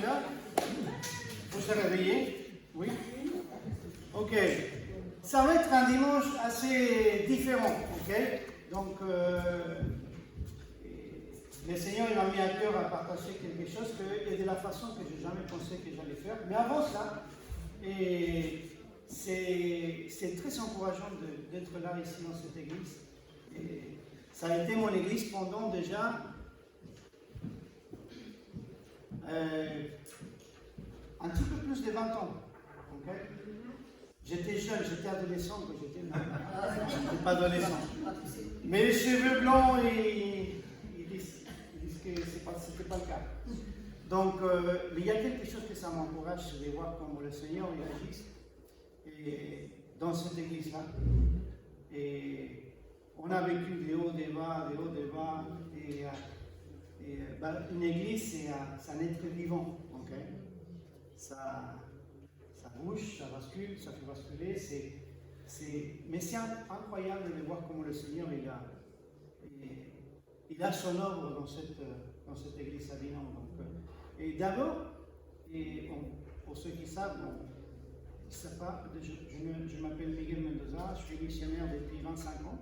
déjà? Vous êtes réveillés? Oui? Ok. Ça va être un dimanche assez différent, ok? Donc, le Seigneur il m'a mis à cœur à partager quelque chose et de la façon que je n'ai jamais pensé que j'allais faire. Mais avant ça, c'est très encourageant d'être là ici dans cette église. Et ça a été mon église pendant déjà un petit peu plus de 20 ans. Okay? J'étais jeune, j'étais adolescent quand j'étais pas adolescent. Mais les cheveux blancs, ils disent que c'était pas le cas. Donc, il y a quelque chose que ça m'encourage, c'est de voir comment le Seigneur agit dans cette église-là. Et on a vécu des hauts, des bas, et une église, c'est un être vivant. Okay? Ça bouge, ça bascule, ça fait basculer. Mais c'est incroyable de voir comment le Seigneur il a son œuvre dans cette église à Dinan. Et d'abord, pour ceux qui savent, je m'appelle Miguel Mendoza, je suis missionnaire depuis 25 ans.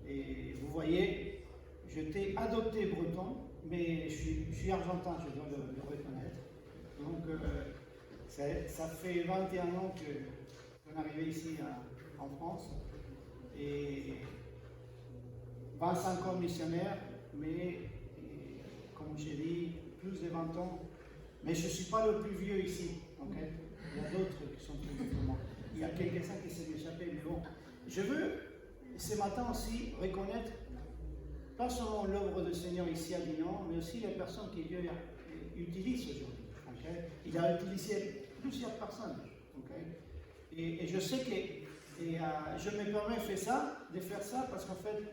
Et vous voyez, j'étais adopté breton, mais je suis argentin, je dois le reconnaître. Donc, ça fait 21 ans qu'on est arrivé ici en France. Et 25 ans missionnaire, mais comme j'ai dit, plus de 20 ans. Mais je ne suis pas le plus vieux ici. Okay? Il y a d'autres qui sont plus vieux que moi. Il y a quelques-uns qui s'est échappé, mais bon. Je veux ce matin aussi reconnaître pas seulement l'œuvre du Seigneur ici à Dinan, mais aussi les personnes que Dieu utilise aujourd'hui. Okay? Il a utilisé plusieurs personnes. Okay? Et je sais que je me permets de faire ça parce qu'en fait,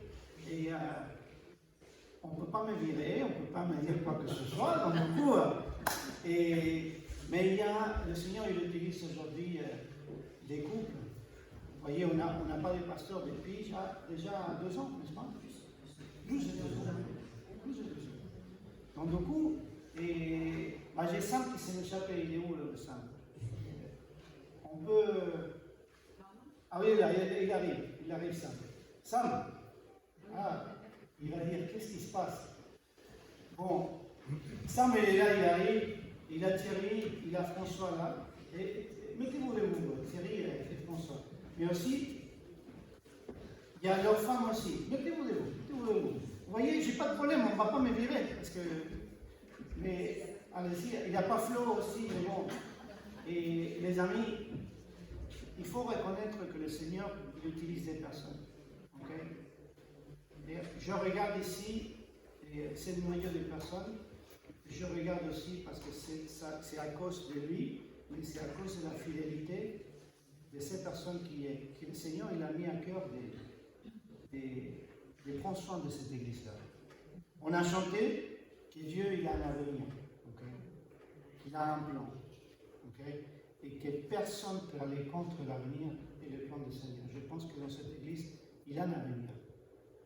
on ne peut pas me virer, on ne peut pas me dire quoi que ce soit, donc du coup, mais le Seigneur il utilise aujourd'hui des couples. Vous voyez, on n'a pas de pasteur depuis déjà 2 ans, n'est-ce pas? 12 ans. Donc du coup, j'ai Sam qui s'est échappé, il est où le Sam? On peut... Ah oui, il arrive Sam. Sam, il va dire, qu'est-ce qui se passe? Bon, Sam il est là, il arrive, il a Thierry, il a François là, et mettez-vous debout, Thierry et François. Mais aussi, il y a leur femme aussi, mettez-vous debout. Vous voyez, j'ai pas de problème, on ne va pas me virer, mais allez-y, il n'y a pas Flo aussi, mais bon. Et les amis, il faut reconnaître que le Seigneur il utilise des personnes. Okay? Et je regarde ici, c'est le noyau des personnes. Je regarde aussi parce que c'est à cause de lui, mais c'est à cause de la fidélité de ces personnes que le Seigneur il a mis à cœur de prendre soin de cette église-là. On a chanté que Dieu il a un avenir, okay? Il a un plan, okay? Et que personne ne peut aller contre l'avenir et le plan du Seigneur. Je pense que dans cette église, il a un avenir.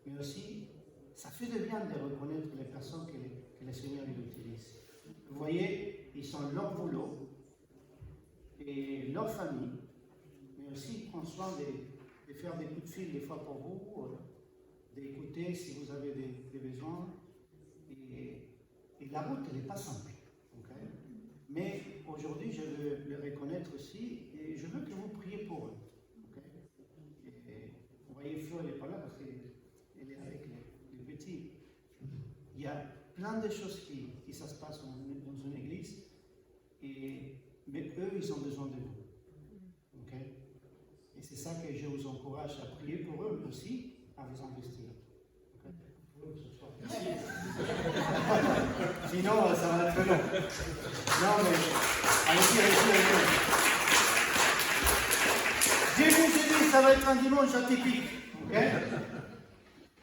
Mais aussi, ça fait de bien de reconnaître les personnes que le Seigneur il utilise. Vous voyez, ils sont leur boulot et leur famille, mais aussi prendre soin de faire des coups de fil des fois pour vous, d'écouter si vous avez des besoins. Et la route, elle n'est pas simple. Okay? Mais aujourd'hui, je veux le reconnaître aussi et je veux que vous priez pour eux. Okay? Et vous voyez, Flo, elle n'est pas là parce qu'elle est avec les petits. Il y a plein de choses qui se passent dans une église, mais eux, ils ont besoin de vous. Okay? Et c'est ça que je vous encourage à prier pour eux, mais aussi à vous investir. Okay? Sinon, ça va être long. Non, mais allez-y. Dieu vous a dit, ça va être un dimanche atypique. Okay?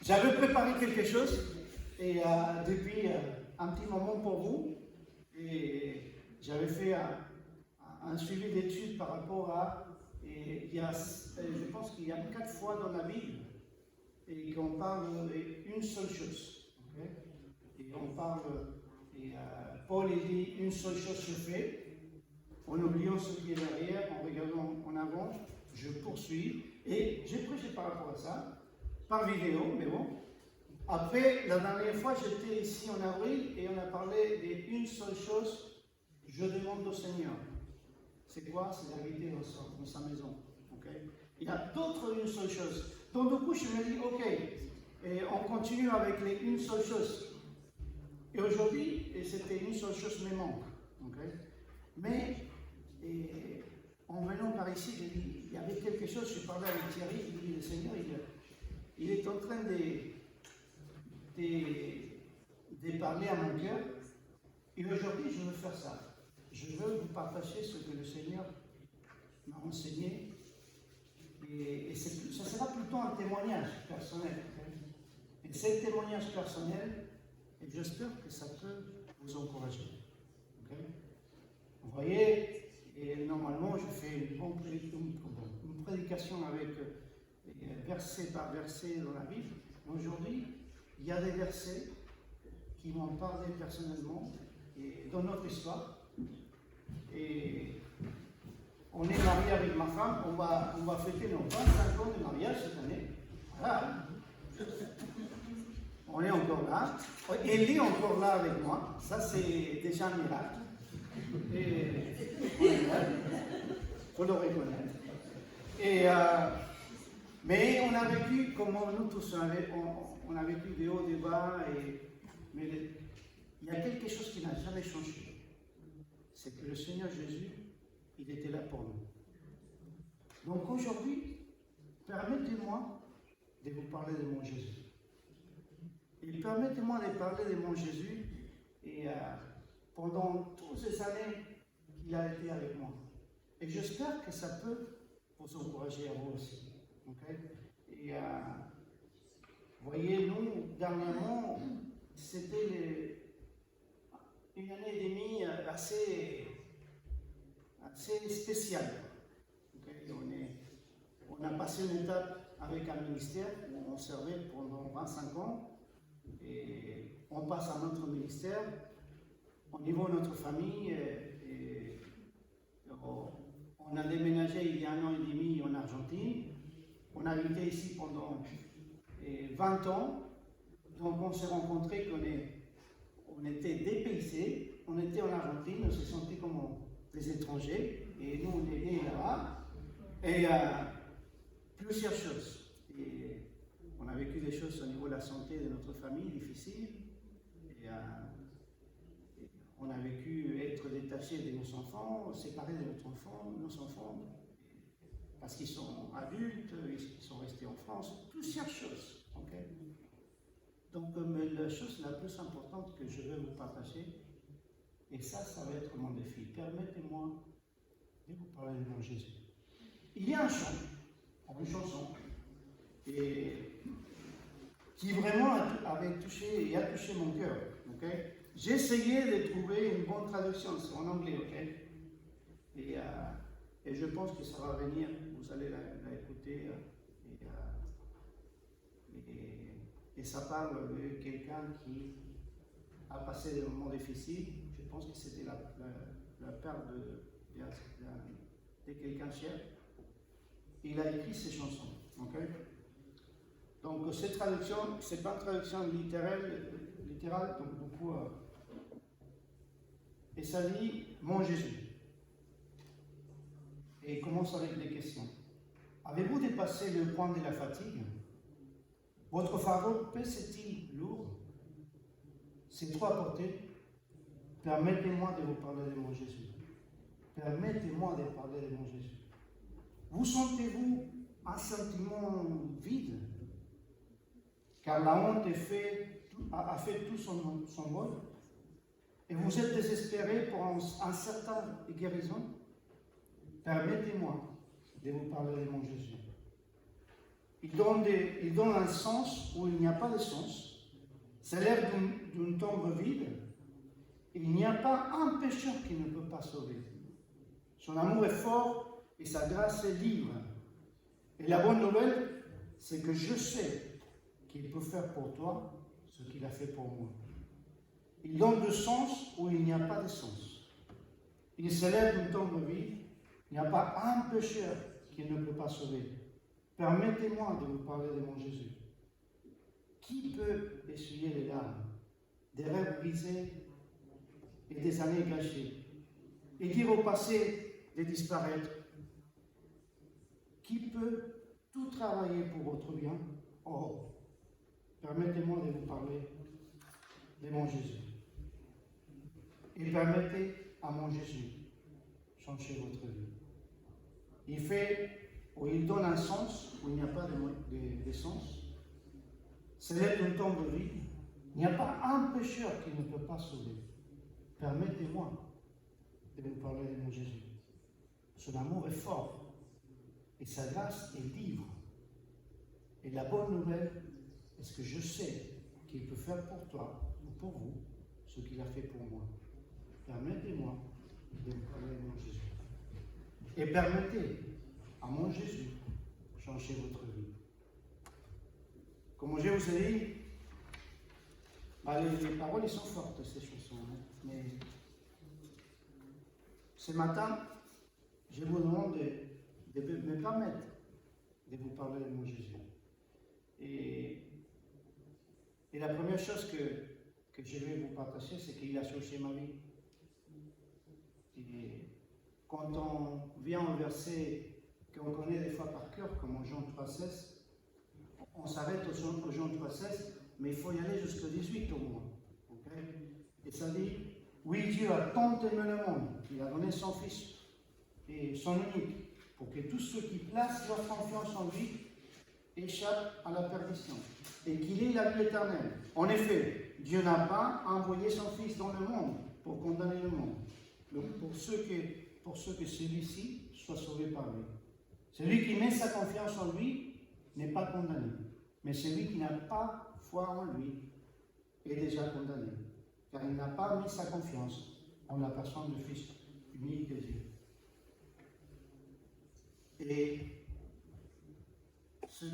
J'avais préparé quelque chose et depuis un petit moment pour vous, et j'avais fait un suivi d'études par rapport à, je pense qu'il y a 4 fois dans la Bible et qu'on parle d'une seule chose. Okay? Et on parle Et Paul, il dit, une seule chose je fais, en oubliant ce qui est derrière, en regardant en avant, je poursuis. Et j'ai prêché par rapport à ça, par vidéo, mais bon. Après, la dernière fois, j'étais ici en avril et on a parlé d'une seule chose, je demande au Seigneur. C'est quoi? C'est d'habiter dans sa maison. Okay? Il y a d'autres une seule chose. Donc du coup, je me dis, ok, et on continue avec les une seule chose. Et aujourd'hui, c'était une seule chose me manque. Okay? Mais en venant par ici, j'ai dit, il y avait quelque chose, je parlais avec Thierry, il dit, le Seigneur, il est en train de parler à mon cœur. Et aujourd'hui, je veux faire ça. Je veux vous partager ce que le Seigneur m'a enseigné. Et ça sera plutôt un témoignage personnel. Et ce témoignage personnel, et j'espère que ça peut vous encourager. Okay? Vous voyez, et normalement, je fais une prédication avec verset par verset dans la Bible. Aujourd'hui, il y a des versets qui m'ont parlé personnellement et dans notre histoire. Et on est marié avec ma femme, on va fêter nos 25 ans de mariage cette année. Voilà. On est encore là. Elle est encore là avec moi. Ça, c'est déjà un miracle. Il faut le reconnaître. Mais on a vécu, comme nous tous, on a vécu des hauts, des bas. Mais il y a quelque chose qui n'a jamais changé. C'est que le Seigneur Jésus, il était là pour nous. Donc aujourd'hui, permettez-moi de vous parler de mon Jésus. Et permettez-moi de parler de mon Jésus et pendant toutes ces années qu'il a été avec moi. Et j'espère que ça peut vous encourager à vous aussi. Okay? Et vous voyez, nous, dernièrement, c'était une année et demie assez spéciale. Okay? On a passé une étape avec un ministère où on servait pendant 25 ans et on passe à notre ministère. Au niveau de notre famille, on a déménagé il y a 1 an et demi en Argentine. On a habité ici pendant 20 ans. Donc on s'est rencontrés qu'on était dépaysés. On était en Argentine, on s'est sentis comme des étrangers. Et nous, on est nés là-bas. Et plusieurs choses. Et on a vécu des choses au niveau de la santé de notre famille difficiles. Et on a vécu être détaché de nos enfants, séparés de nos enfants, parce qu'ils sont adultes, ils sont restés en France, plusieurs choses. Okay? Donc, la chose la plus importante que je vais vous partager, et ça va être mon défi. Permettez-moi de vous parler de mon Jésus. Il y a un chant, une chanson, qui vraiment avait touché mon cœur. Okay? J'ai essayé de trouver une bonne traduction, c'est en anglais, ok? Et je pense que ça va venir, vous allez la écouter. Et ça parle de quelqu'un qui a passé des moments difficiles. Je pense que c'était la perte de quelqu'un cher. Il a écrit ces chansons, ok? Donc cette traduction, c'est pas une traduction littérale, donc beaucoup. Et ça dit mon Jésus. Et il commence avec des questions. Avez-vous dépassé le point de la fatigue? Votre fardeau pèse-t-il lourd? C'est trop à porter? Permettez-moi de vous parler de mon Jésus. Permettez-moi de parler de mon Jésus. Vous sentez-vous un sentiment vide? Car la honte a fait tout son vol? Et vous êtes désespéré pour un certain guérison? Permettez-moi de vous parler de mon Jésus. Il donne un sens où il n'y a pas de sens. C'est l'air d'une tombe vide. Il n'y a pas un pécheur qui ne peut pas sauver. Son amour est fort et sa grâce est libre. Et la bonne nouvelle, c'est que je sais qu'il peut faire pour toi ce qu'il a fait pour moi. Il donne du sens où il n'y a pas de sens. Il s'élève d'une tombe vide. Il n'y a pas un pécheur qui ne peut pas sauver. Permettez-moi de vous parler de mon Jésus. Qui peut essuyer les larmes, des rêves brisés et des années gâchées, et dire au passé de disparaître? Qui peut tout travailler pour votre bien? Oh, permettez-moi de vous parler de mon Jésus. Et permettez à mon Jésus changer votre vie. Il fait, ou il donne un sens où il n'y a pas de sens. C'est une tombe vide. Il n'y a pas un pécheur qui ne peut pas sauver. Permettez-moi de vous parler de mon Jésus. Son amour est fort et sa grâce est libre. Et la bonne nouvelle est que je sais qu'il peut faire pour toi ou pour vous ce qu'il a fait pour moi. Permettez-moi de vous parler de mon Jésus. Et permettez à mon Jésus de changer votre vie. Comme je vous ai dit, les paroles sont fortes, ces chansons. Mais ce matin, je vous demande de me permettre de vous parler de mon Jésus. Et la première chose que je vais vous partager, c'est qu'il a changé ma vie. Et quand on vient au verset qu'on connaît des fois par cœur, comme en Jean 3,16, on s'arrête au Jean 3,16, mais il faut y aller jusqu'au 18 au moins. Okay? Et ça dit, oui, Dieu a tant aimé le monde qu'il a donné son Fils et son unique, pour que tous ceux qui placent leur confiance en lui échappent à la perdition et qu'il ait la vie éternelle. En effet, Dieu n'a pas envoyé son Fils dans le monde pour condamner le monde, donc pour ceux que celui-ci soit sauvé par lui. Celui qui met sa confiance en lui n'est pas condamné, mais celui qui n'a pas foi en lui est déjà condamné, car il n'a pas mis sa confiance en la personne du Fils unique de Dieu. Et ce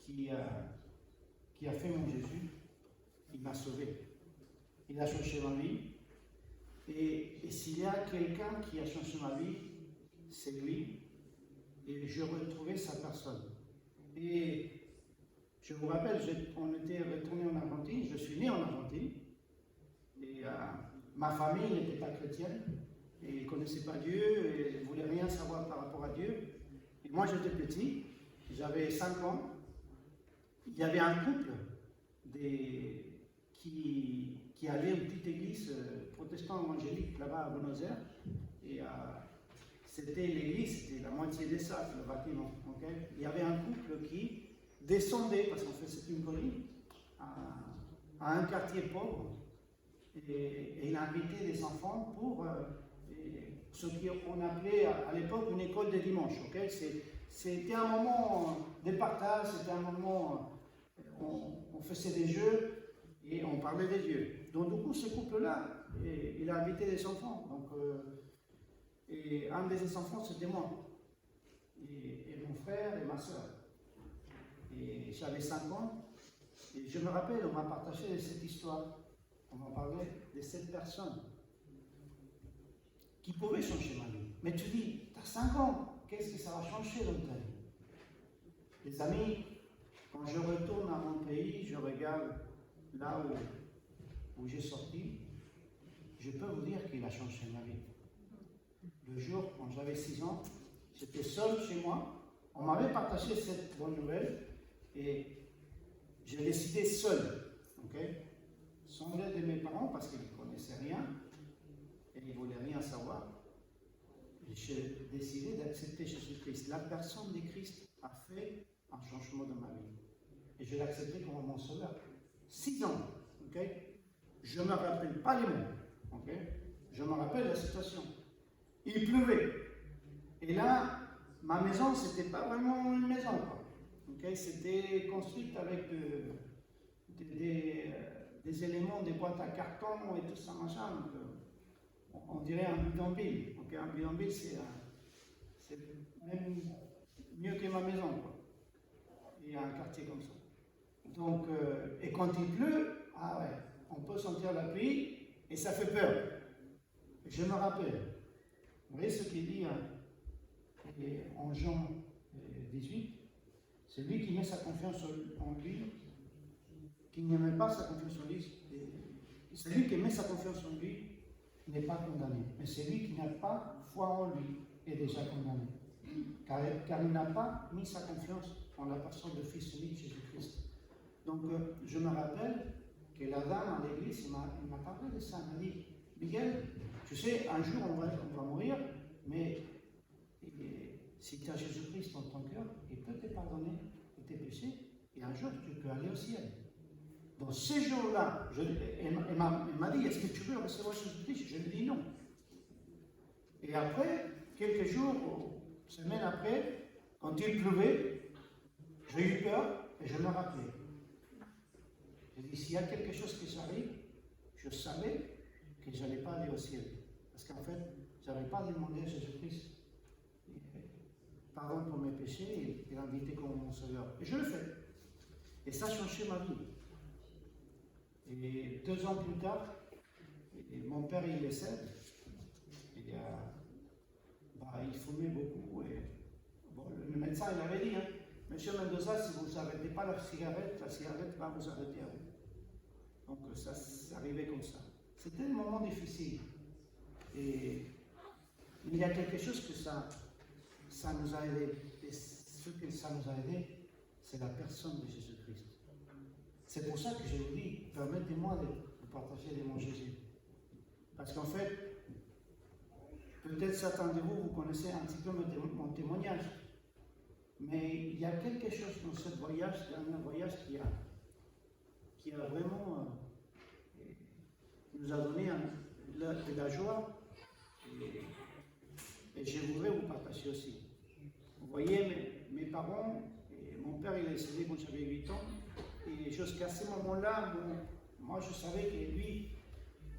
qui a fait mon Jésus, il m'a sauvé. Il a changé ma vie. Et s'il y a quelqu'un qui a changé ma vie, c'est lui. Et je retrouvais sa personne. Et je vous rappelle, on était retourné en Argentine, je suis né en Argentine. Et ma famille n'était pas chrétienne. Et ils ne connaissaient pas Dieu, et ne voulaient rien savoir par rapport à Dieu. Et moi j'étais petit, j'avais 5 ans. Il y avait un couple qui allait à une petite église protestante évangélique là-bas à Buenos Aires. Et c'était l'église, c'était la moitié des salles, le bâtiment. Okay? Il y avait un couple qui descendait, parce qu'en fait c'était une colline, à un quartier pauvre. Et il invitait des enfants pour ce qu'on appelait à l'époque une école de dimanche. Okay? C'était un moment de partage, c'était un moment on faisait des jeux et on parlait de Dieu. Donc du coup, ce couple-là, il a invité des enfants. Donc, et un de ces enfants, c'était moi. Et mon frère et ma soeur. Et j'avais 5 ans. Et je me rappelle, on m'a partagé de cette histoire. On m'a parlé de cette personne qui pouvait changer ma vie. Mais tu dis, tu as 5 ans, qu'est-ce que ça va changer dans ta vie? Les amis, quand je retourne à mon pays, je regarde là où j'ai sorti, je peux vous dire qu'il a changé ma vie. Le jour, quand j'avais 6 ans, j'étais seul chez moi, on m'avait partagé cette bonne nouvelle et j'ai décidé seul, okay? Sans l'aide de mes parents parce qu'ils ne connaissaient rien et ils ne voulaient rien savoir. J'ai décidé d'accepter Jésus-Christ. La personne de Christ a fait un changement de ma vie. Et je l'ai accepté comme mon sauveur. 6 ans, ok? Je ne me rappelle pas les mots, ok? Je me rappelle la situation. Il pleuvait. Et là, ma maison, ce n'était pas vraiment une maison, quoi. Okay? C'était construite avec des éléments, des boîtes à carton et tout ça, machin. Donc, on dirait un bidonville. Okay? Un bidonville, c'est même mieux que ma maison, quoi. Il y a un quartier comme ça. Donc, et quand il pleut, ah ouais, on peut sentir la pluie et ça fait peur. Je me rappelle, vous voyez ce qu'il dit en Jean 18, c'est lui qui met sa confiance en lui, qui ne met pas sa confiance en lui, c'est lui qui met sa confiance en lui, n'est pas condamné. Mais c'est lui qui n'a pas foi en lui est déjà condamné. Car il n'a pas mis sa confiance en la personne du Fils unique Jésus-Christ. Donc, je me rappelle que la dame à l'église m'a parlé de ça. Elle m'a dit, Miguel, tu sais, un jour on va mourir, mais si tu as Jésus-Christ dans ton cœur, il peut te pardonner tes péchés, et un jour tu peux aller au ciel. Dans ces jours-là, elle m'a dit, est-ce que tu veux recevoir Jésus-Christ? Je lui ai dit non. Et après, quelques jours, semaines après, quand il pleuvait, j'ai eu peur et je me rappelais. J'ai dit, s'il y a quelque chose qui j'arrive, je savais que je n'allais pas aller au ciel. Parce qu'en fait, je n'avais pas demandé à Jésus-Christ pardon pour mes péchés et l'inviter comme mon sauveur. Et je le fais. Et ça a changé ma vie. Et 2 ans plus tard, mon père il décède. Il fumait beaucoup. Et, bon, le médecin il avait dit, Monsieur Mendoza, si vous n'arrêtez pas la cigarette va vous arrêter à vous. Donc ça arrivait comme ça. C'était un moment difficile. Et il y a quelque chose que ça nous a aidé. Et ce que ça nous a aidé, c'est la personne de Jésus-Christ. C'est pour ça que je vous dis, permettez-moi de partager les mots Jésus. Parce qu'en fait, peut-être certains de vous connaissez un petit peu mon témoignage. Mais il y a quelque chose dans ce dernier voyage qui a vraiment nous a donné de la joie. Et je voudrais vous partager aussi. Vous voyez, mes parents, mon père il est décédé quand j'avais 8 ans. Et jusqu'à ce moment-là, moi je savais que lui,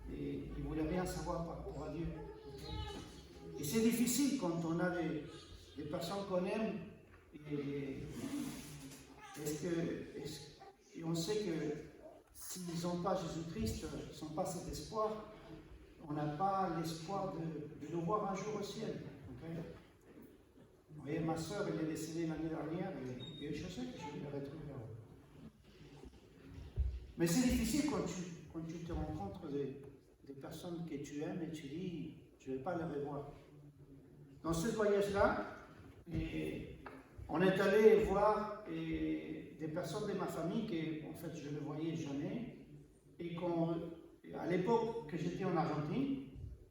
il ne voulait rien savoir par rapport à Dieu. Et c'est difficile quand on a des personnes qu'on aime et on sait que s'ils n'ont pas Jésus-Christ, ils n'ont pas cet espoir, on n'a pas l'espoir de le voir un jour au ciel. Okay? Vous voyez, ma soeur, elle est décédée l'année dernière et je sais que je vais la retrouver. Mais c'est difficile quand tu te rencontres des personnes que tu aimes et tu dis, je ne vais pas les revoir. Dans ce voyage-là, on est allé voir des personnes de ma famille que, en fait, je ne voyais jamais. Et à l'époque que j'étais en Argentine,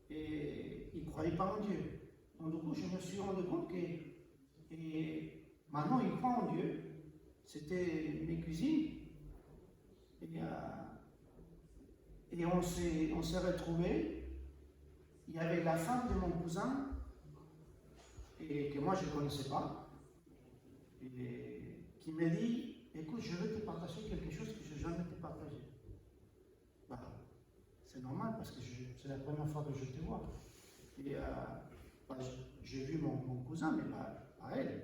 ils ne croyaient pas en Dieu. Donc, du coup, je me suis rendu compte que maintenant, ils croient en Dieu. C'était mes cousines. Et on s'est retrouvés. Il y avait la femme de mon cousin, et que moi je ne connaissais pas, et qui m'a dit, écoute, je veux te partager quelque chose que je n'ai jamais te partagé. C'est normal parce que c'est la première fois que je te vois. Et j'ai vu mon cousin, mais pas elle.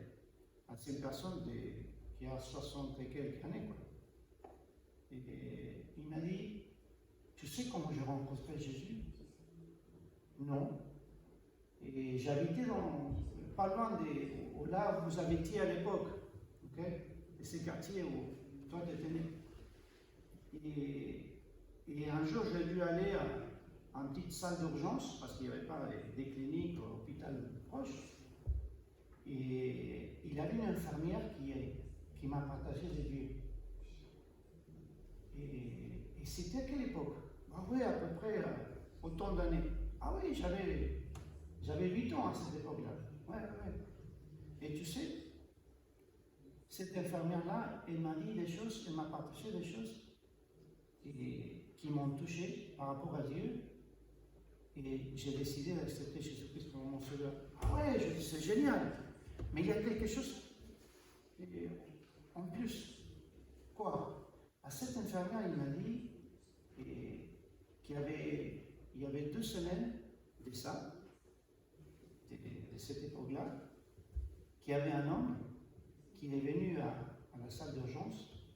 C'est une personne qui a 60 et quelques années. Quoi. Et il m'a dit, tu sais comment j'ai rencontré Jésus? Non. Et j'habitais pas loin là où vous habitiez à l'époque, okay? Et ces quartiers où toi tu étais né. Et un jour, j'ai dû aller à une petite salle d'urgence, parce qu'il n'y avait pas des cliniques ou l'hôpital proche. Et il y avait une infirmière qui m'a partagé des Dieu. Et c'était à quelle époque? Oui, à peu près autant d'années. Ah oui, j'avais 8 ans à cette époque-là. Ouais. Et tu sais, cette infirmière-là, elle m'a dit des choses, elle m'a partagé des choses qui m'ont touché par rapport à Dieu. Et j'ai décidé d'accepter Jésus-Christ comme mon sauveur. Ah ouais, je dis, c'est génial. Mais il y a quelque chose en plus. Quoi? À cette infirmière, il m'a dit qu'il y avait 2 semaines de ça, de cette époque-là, qu'il y avait un homme qui est venu à la salle d'urgence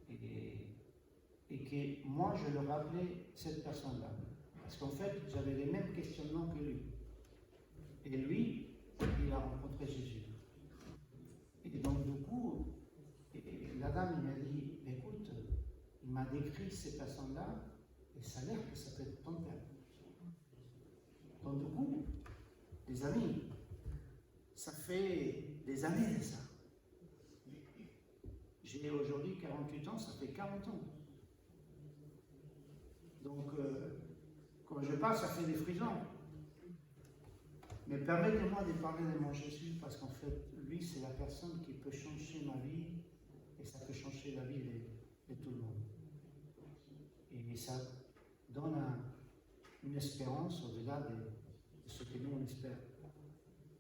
et et que moi, je leur rappelais cette personne-là. Parce qu'en fait, j'avais les mêmes questionnements que lui. Et lui, il a rencontré Jésus. Et donc, du coup, la dame m'a dit, écoute, il m'a décrit ces personnes-là, et ça a l'air que ça peut être ton père. Donc, du coup, les amis, ça fait des années de ça. J'ai aujourd'hui 48 ans, ça fait 40 ans. Donc, quand je parle, ça fait des frissons. Mais permettez-moi de parler de mon Jésus, parce qu'en fait, lui, c'est la personne qui peut changer ma vie, et ça peut changer la vie de tout le monde. Et ça donne une espérance au-delà de ce que nous, on espère.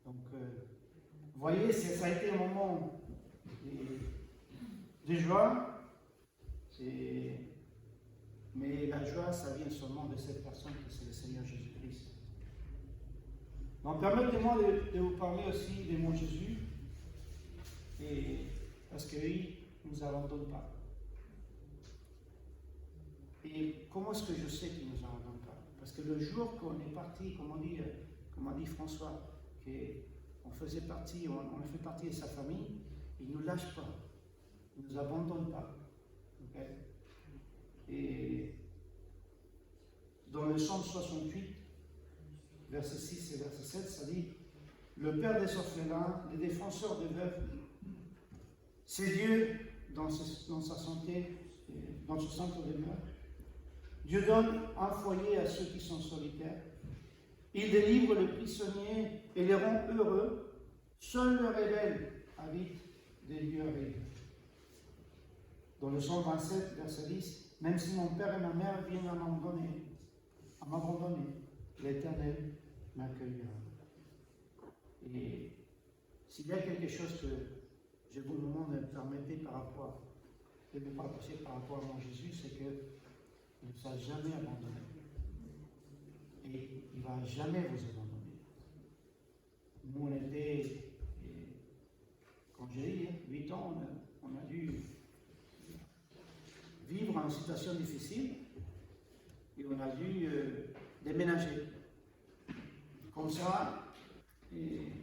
Donc, vous voyez, ça a été un moment de joie, mais la joie, ça vient seulement de cette personne qui c'est le Seigneur Jésus-Christ. Donc, permettez-moi de vous parler aussi de mon Jésus, parce que lui ne nous abandonne pas. Et comment est-ce que je sais qu'il ne nous abandonne pas? Parce que le jour qu'on est parti, comme a dit François, qu'on faisait partie, on a fait partie de sa famille, il ne nous lâche pas, il ne nous abandonne pas. Okay? Et dans le Psaume 68, verset 6 et verset 7, ça dit « Le Père des orphelins, le défenseur des veuves, c'est Dieu dans sa santé, dans ce centre demeure. Dieu donne un foyer à ceux qui sont solitaires. Il délivre les prisonniers et les rend heureux. Seul le rebelle habite des lieux arides. » Dans le Psaume 27, verset 10, « Même si mon père et ma mère viennent à m'abandonner, l'Éternel m'accueillera. » Et s'il y a quelque chose que je vous demande de me permettre de me partager par rapport à mon Jésus, c'est qu'il ne vous a jamais abandonné. Et il ne va jamais vous abandonner. Nous, on était, comme j'ai dit, 8 ans, on a dû vivre en situation difficile et on a dû déménager. Comme ça, et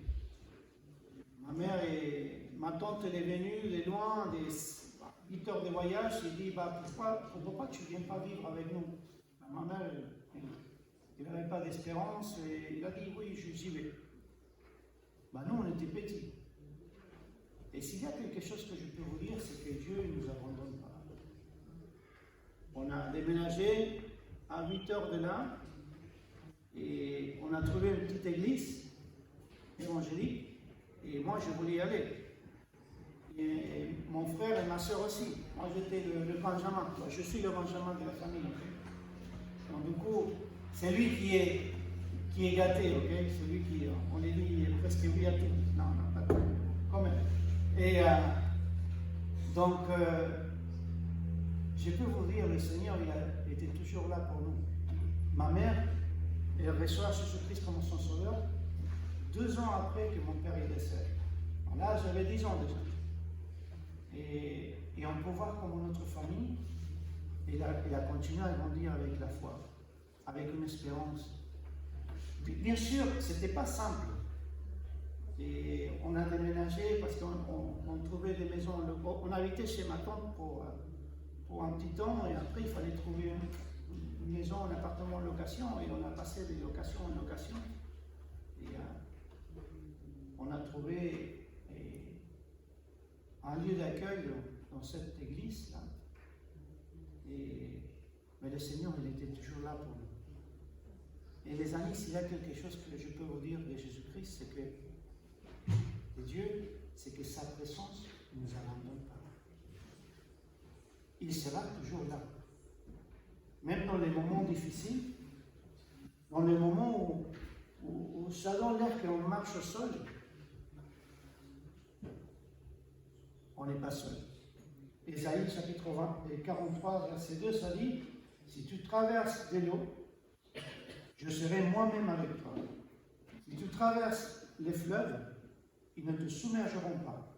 ma tante elle est venue de loin, des 8 heures de voyage, elle dit pourquoi tu ne viens pas vivre avec nous? Ma mère, il n'avait pas d'espérance et il a dit oui, j'y vais. Nous, on était petits. Et s'il y a quelque chose que je peux vous dire, c'est que Dieu ne nous abandonne pas. On a déménagé à 8 heures de là et on a trouvé une petite église évangélique et moi je voulais y aller. Et mon frère et ma soeur aussi. Moi j'étais le Benjamin. Je suis le Benjamin de la famille. Donc du coup, c'est lui qui est gâté, ok? C'est lui qui, on est dit presque oui à tout. Non, pas tout. Quand même. Et donc, je peux vous dire, le Seigneur, il était toujours là pour nous. Ma mère, elle reçoit Jésus-Christ comme son sauveur 2 ans après que mon père est décédé. Là, j'avais 10 ans déjà. Et on peut voir comment notre famille, il a continué à grandir avec la foi, avec une espérance. Bien sûr, ce n'était pas simple. Et on a déménagé parce qu'on trouvait des maisons. On habitait chez ma tante pour un petit temps et après il fallait trouver une maison, un appartement en location et on a passé de location en location. Et on a trouvé un lieu d'accueil dans cette église-là. Mais le Seigneur, il était toujours là pour nous. Et les amis, s'il y a quelque chose que je peux vous dire de Jésus-Christ, c'est que Dieu, c'est que sa présence ne nous abandonne pas. Il sera toujours là. Même dans les moments difficiles, dans les moments où ça donne l'air qu'on marche seul, on n'est pas seul. Ésaïe chapitre 43, verset 2, ça dit « Si tu traverses des eaux, je serai moi-même avec toi. Si tu traverses les fleuves, ils ne te submergeront pas.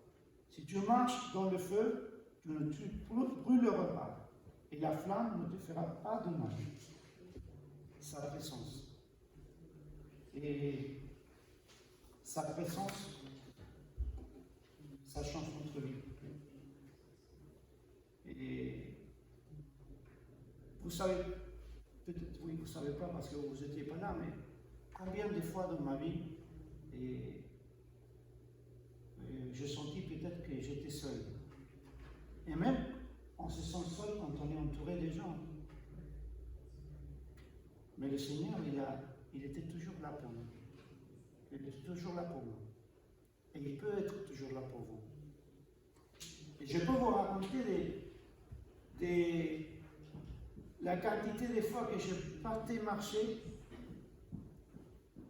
Si tu marches dans le feu, tu ne te brûleras pas. Et la flamme ne te fera pas de mal. Sa présence. Et sa présence, ça change notre vie. Et vous savez, peut-être oui, vous ne savez pas parce que vous n'étiez pas là, mais combien de fois dans ma vie, j'ai senti peut-être que j'étais seul. Et même, on se sent seul quand on est entouré des gens. Mais le Seigneur, il était toujours là pour nous. Il est toujours là pour nous. Et il peut être toujours là pour vous. Et je peux vous raconter la quantité de fois que je partais marcher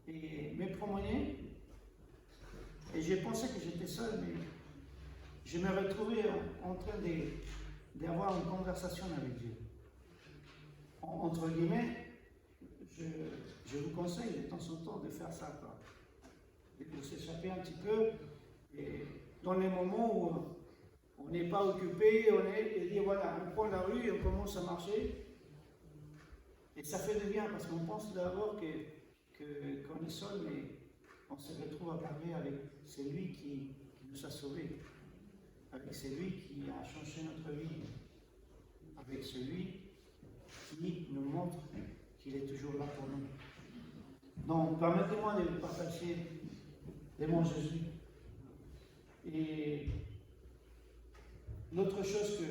et me promener. Et j'ai pensé que j'étais seul, mais je me retrouvais en train d'avoir une conversation avec Dieu. Entre guillemets, je vous conseille de temps en temps de faire ça, quoi. De s'échapper un petit peu, et dans les moments où on n'est pas occupé, et dit voilà, on prend la rue et on commence à marcher, et ça fait du bien parce qu'on pense d'abord qu'on est seul, mais on se retrouve à parler avec celui qui nous a sauvés, avec celui qui a changé notre vie, avec celui qui nous montre qu'il est toujours là pour nous. Donc, permettez-moi de vous partager de mon Jésus. Et l'autre chose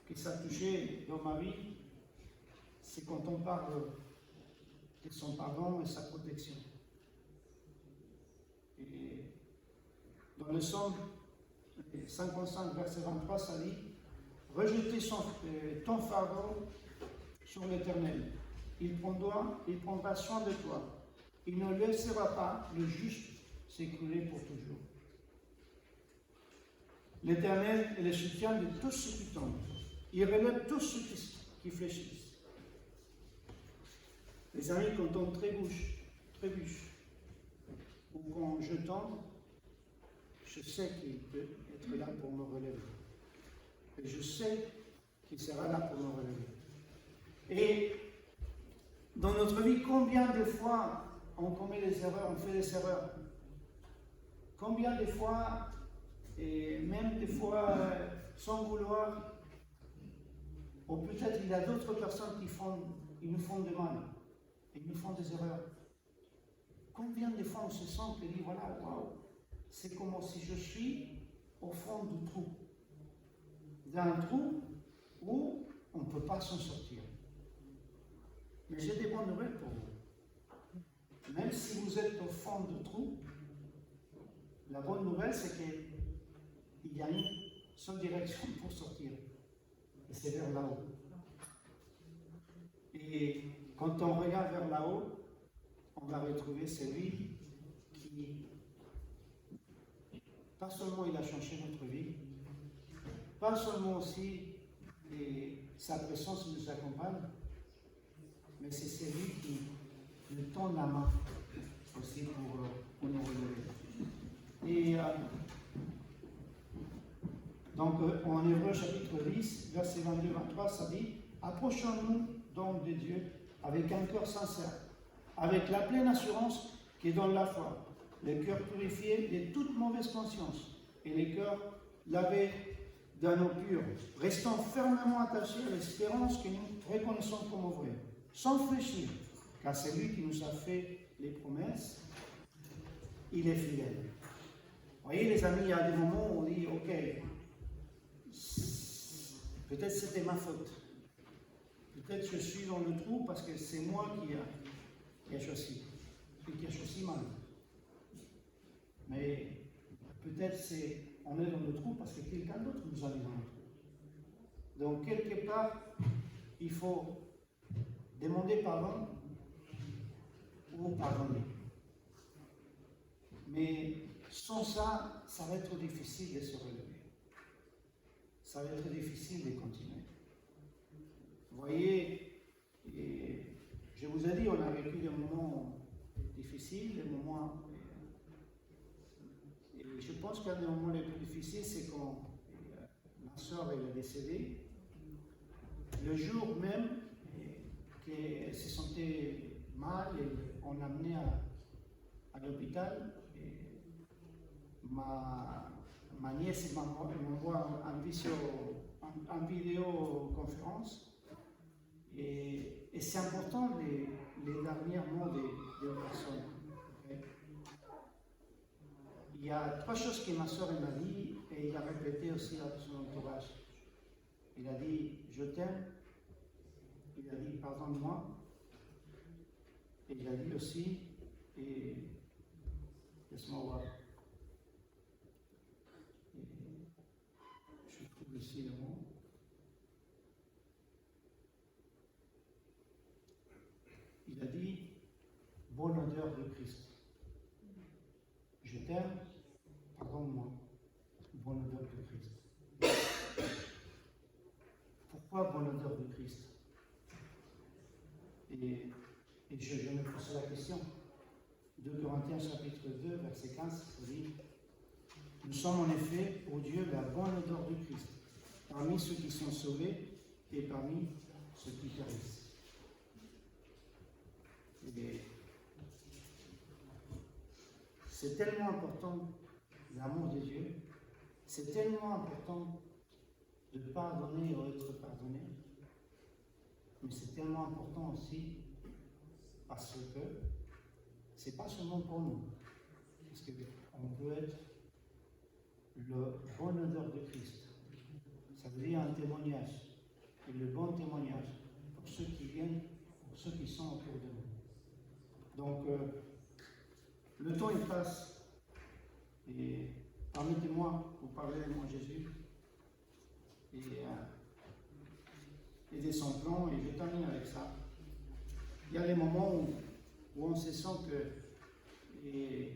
que ça a touché dans ma vie, c'est quand on parle de son pardon et sa protection. Et dans le psaume 55, verset 23, ça dit « Rejetez ton fardeau sur l'Éternel. Il prendra soin de toi. Il ne laissera pas le juste s'écrouler pour toujours. L'Éternel est le soutien de tous ceux qui tombent. Il relève tous ceux qui fléchissent. » Les amis, quand on trébuche, ou quand je tombe, je sais qu'il peut être là pour me relever. Et je sais qu'il sera là pour me relever. Et dans notre vie, combien de fois on commet des erreurs, on fait des erreurs? Combien de fois, et même des fois sans vouloir, ou peut-être il y a d'autres personnes qui nous font de mal, ils nous font des erreurs. Combien de fois on se sent et dit voilà, waouh, c'est comme si je suis au fond du trou. D'un trou où on ne peut pas s'en sortir. Mais j'ai des bonnes nouvelles pour vous. Même si vous êtes au fond du trou, la bonne nouvelle c'est qu'il y a une seule direction pour sortir. Et c'est vers là-haut. Et quand on regarde vers là-haut, on va retrouver celui qui, pas seulement il a changé notre vie, pas seulement aussi sa présence nous accompagne, mais c'est celui qui nous tend la main aussi pour nous relever. Et donc en Hébreux chapitre 10, verset 22-23, ça dit « Approchons-nous donc de Dieu avec un cœur sincère, avec la pleine assurance qui est dans la foi, le cœur purifié de toute mauvaise conscience et les cœurs lavés d'un eau pure, restant fermement attachés à l'espérance que nous reconnaissons comme vraie, sans fléchir, car c'est lui qui nous a fait les promesses, il est fidèle. » Vous voyez les amis, il y a des moments où on dit, ok, peut-être c'était ma faute. Peut-être je suis dans le trou parce que c'est moi qui a choisi, et qui a choisi mal. Mais peut-être on est dans le trou parce que quelqu'un d'autre nous a mis dans le trou. Donc quelque part, il faut demander pardon ou pardonner. Mais sans ça, ça va être difficile de se relever. Ça va être difficile de continuer. Vous voyez, je vous ai dit, on a vécu des moments difficiles, des moments... Et je pense qu'un des moments les plus difficiles, c'est quand ma soeur est décédée. le jour même qu'elle se sentait mal, on l'a amenée à l'hôpital. Ma nièce m'envoie en vidéoconférence. Et c'est important les derniers mots des personnes. Okay? Il y a 3 choses que ma soeur m'a dit et il a répété aussi à son entourage. Il a dit je t'aime, il a dit pardonne-moi, et il a dit aussi et laisse-moi voir. Et je trouve ici le mot. Il a dit bonne odeur de Christ. Je t'aime, pardonne-moi, bonne odeur de Christ. Pourquoi bonne odeur de Christ? Et je me pose la question. 2 Corinthiens chapitre 2, verset 15, ça dit nous sommes en effet, ô Dieu, la bonne odeur de Christ, parmi ceux qui sont sauvés et parmi ceux qui périssent. C'est tellement important l'amour de Dieu, c'est tellement important de pardonner ou être pardonné, mais c'est tellement important aussi parce que c'est pas seulement pour nous, parce qu'on peut être le bon odeur de Christ. Ça veut dire un témoignage, et le bon témoignage pour ceux qui viennent, pour ceux qui sont autour de nous. Donc, le temps il passe, et permettez-moi de vous parler de mon Jésus et de son plan, et je termine avec ça. Il y a des moments où on se sent qu'il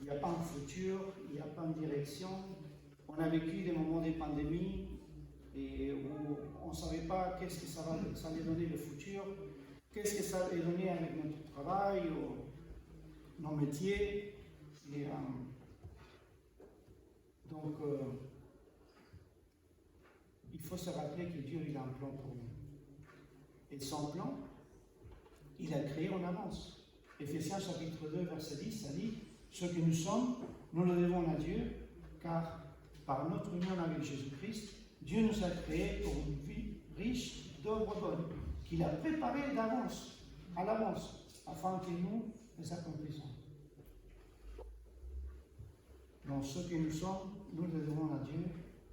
n'y a pas un futur, il n'y a pas une direction. On a vécu des moments de pandémie et où on ne savait pas qu'est-ce que ça allait donner le futur, qu'est-ce que ça allait donner avec notre travail, nos métiers. Et, donc, il faut se rappeler que Dieu il a un plan pour nous. Et son plan, il a créé en avance. Éphésiens chapitre 2, verset 10, ça dit ce que nous sommes, nous le devons à Dieu, car par notre union avec Jésus-Christ, Dieu nous a créés pour une vie riche d'œuvres bonnes, qu'il a préparées d'avance, à l'avance, afin que nous les accomplissions. Donc, ce que nous sommes, nous le devons à Dieu,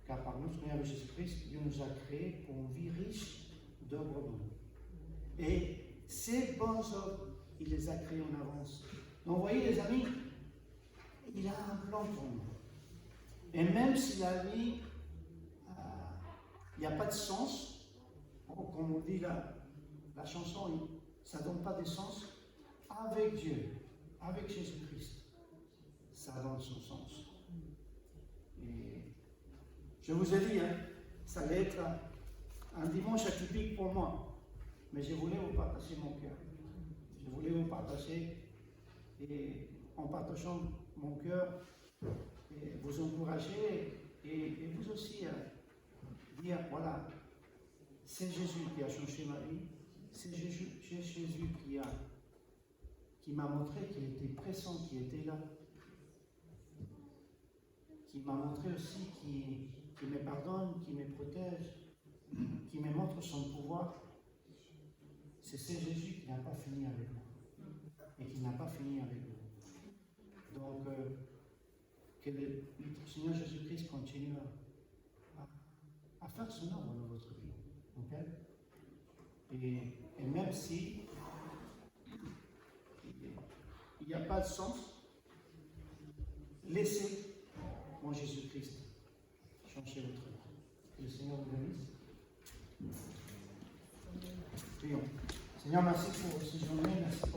car par notre union avec Jésus-Christ, Dieu nous a créés pour une vie riche d'œuvres bonnes. Et ces bonnes œuvres, il les a créées en avance. Donc, vous voyez, les amis, il a un plan pour nous. Et même si la vie, il n'y a pas de sens, comme on dit la chanson, ça ne donne pas de sens, avec Dieu, avec Jésus-Christ, ça donne son sens. Et je vous ai dit, ça allait être un dimanche atypique pour moi, mais je voulais vous partager mon cœur. Je voulais vous partager, et en partageant mon cœur, et vous encourager et vous aussi dire, voilà, c'est Jésus qui a changé ma vie, c'est Jésus qui m'a montré qu'il était présent, qui était là, qui m'a montré aussi qui me pardonne, qui me protège, qui me montre son pouvoir. C'est Jésus qui n'a pas fini avec moi et qui n'a pas fini avec vous. Donc, que le Seigneur Jésus-Christ continue à faire son œuvre dans votre vie. Okay? Et même si il n'y a pas de sens, laissez mon Jésus-Christ changer votre vie. Que le Seigneur vous bénisse. Prions. Seigneur, merci pour ce journée, merci pour